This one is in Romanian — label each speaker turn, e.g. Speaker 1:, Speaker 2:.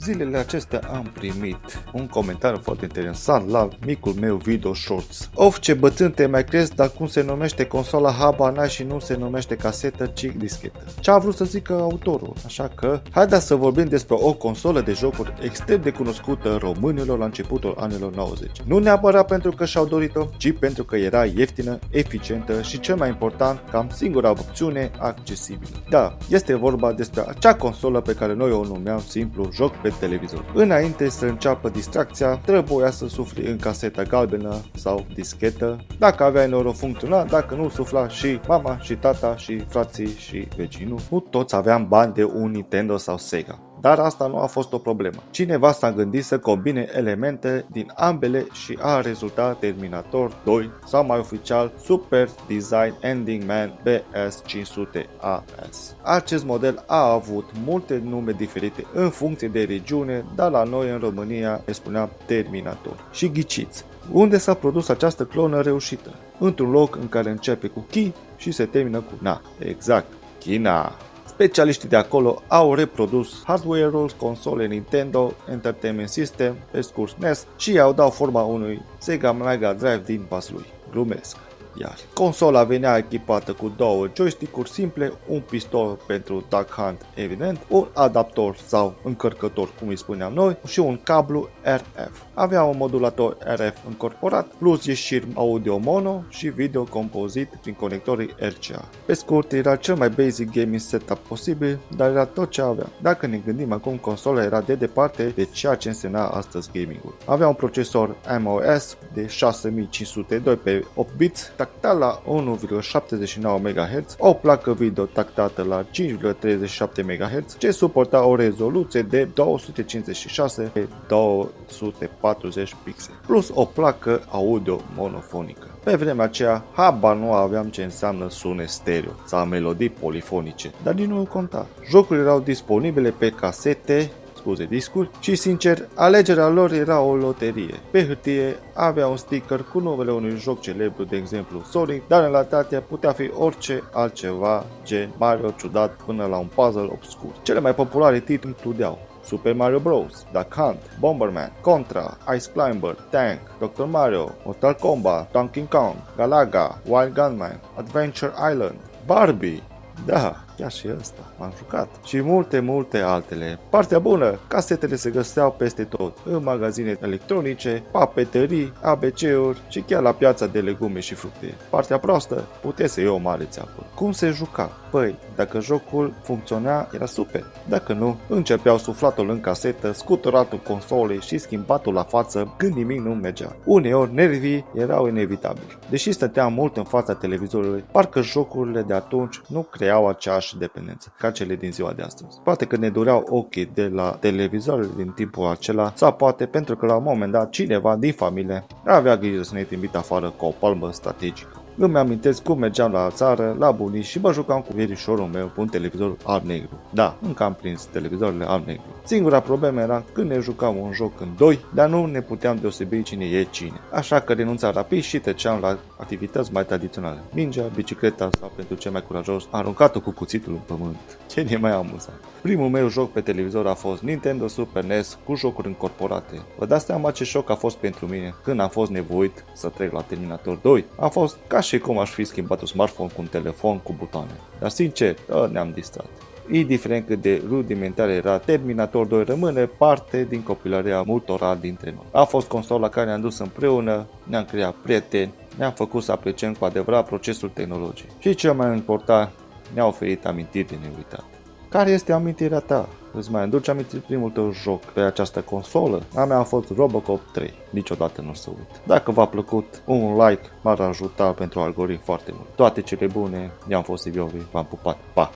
Speaker 1: Zilele acestea am primit un comentariu foarte interesant la micul meu video shorts. Of, ce bătrân te mai crezi, dar cum se numește consola, habar n-ai și nu se numește casetă, ci dischetă. Ce a vrut să zică autorul? Așa că, haideți să vorbim despre o consolă de jocuri extrem de cunoscută românilor la începutul anilor 90. Nu neapărat pentru că și-au dorit-o, ci pentru că era ieftină, eficientă și cel mai important, cam singura opțiune accesibilă. Da, este vorba despre acea consolă pe care noi o numeam simplu joc pe televizor. Înainte să înceapă distracția, trebuia să sufli în caseta galbenă sau dischetă. Dacă aveai noroc, funcționa, dacă nu, sufla și mama și tata și frații și vecinul. Nu toți aveam bani de un Nintendo sau Sega. Dar asta nu a fost o problemă. Cineva s-a gândit să combine elemente din ambele și a rezultat Terminator 2 sau mai oficial Super Design Ending Man BS500AS. Acest model a avut multe nume diferite în funcție de regiune, dar la noi în România îi spuneam Terminator. Și ghiciți, unde s-a produs această clonă reușită? Într-un loc în care începe cu Chi și se termină cu Na. Exact, China. Specialiștii de acolo au reprodus hardware-ul console Nintendo Entertainment System, pe scurt NES, și i-au dat forma unui Sega Mega Drive din vasul lui. Glumesc. Iar consola venea echipată cu două joystick-uri simple, un pistol pentru Duck Hunt evident, un adaptor sau încărcător cum îi spuneam noi și un cablu RF. Avea un modulator RF încorporat plus ieșiri audio mono și video compozit prin conectorii RCA. Pe scurt, era cel mai basic gaming setup posibil, dar era tot ce avea. Dacă ne gândim acum, consola era de departe de ceea ce însemna astăzi gaming-ul. Avea un procesor MOS de 6502 pe 8 bits, tactat la 1,79 MHz, o placă video tactată la 5,37 MHz, ce suporta o rezoluție de 256 pe 240 pixeli, plus o placă audio monofonică. Pe vremea aceea, habar nu aveam ce înseamnă sunet stereo sau melodii polifonice, dar din nu conta. Jocurile erau disponibile pe casete, discuri și, sincer, alegerea lor era o loterie. Pe hârtie avea un sticker cu numele unui joc celebru, de exemplu Sonic, dar în realitate putea fi orice altceva, gen Mario ciudat până la un puzzle obscur. Cele mai populare titluri includeau Super Mario Bros., Duck Hunt, Bomberman, Contra, Ice Climber, Tank, Dr. Mario, Mortal Kombat, Donkey Kong, Galaga, Wild Gunman, Adventure Island, Barbie. Da, chiar și ăsta, m-am jucat. Și multe altele. Partea bună, casetele se găseau peste tot, în magazine electronice, papeterii, ABC-uri și chiar la piața de legume și fructe. Partea proastă, puteți să iei o mare țeapă. Cum se juca? Păi, dacă jocul funcționa, era super. Dacă nu, începeau suflatul în casetă, scuturatul consolei și schimbatul la față când nimic nu mergea. Uneori, nervii erau inevitabili. Deși stăteam mult în fața televizorului, parcă jocurile de atunci nu creau aceeași dependență ca cele din ziua de astăzi. Poate că ne dureau ochii de la televizorul din timpul acela, sau poate pentru că la un moment dat cineva din familie avea grijă să ne trimită afară cu o palmă strategică. Îmi amintesc cum mergeam la țară, la bunici și mă jucam cu verișorul meu cu un televizor alb-negru. Da, încă am prins televizorile alb-negru. Singura problemă era când ne jucam un joc în doi, dar nu ne puteam deosebi cine e cine. Așa că renunțam rapid și treceam la activități mai tradiționale. Mingea, bicicleta sau, pentru cei mai curajos, aruncat-o cu cuțitul în pământ. Ce ne mai amuzat. Primul meu joc pe televizor a fost Nintendo Super NES cu jocuri încorporate. Vă dați seama ce șoc a fost pentru mine când am fost nevoit să trec la Terminator 2. A fost ca și cum aș fi schimbat un smartphone cu un telefon cu butoane. Dar sincer, ne-am distrat. Indiferent cât de rudimentar era, Terminator 2 rămâne parte din copilăria multora dintre noi. A fost consola care ne-am dus împreună, ne-am creat prieteni, ne-am făcut să apreciem cu adevărat procesul tehnologic. Și cel mai important, ne-a oferit amintiri de neuitat. Care este amintirea ta? Îți mai aduci amintiri primul tău joc pe această consolă? A mea a fost Robocop 3. Niciodată nu o să uit. Dacă v-a plăcut, un like m-ar ajuta pentru algoritm foarte mult. Toate cele bune, ne-am fost Silviovi, v-am pupat, pa!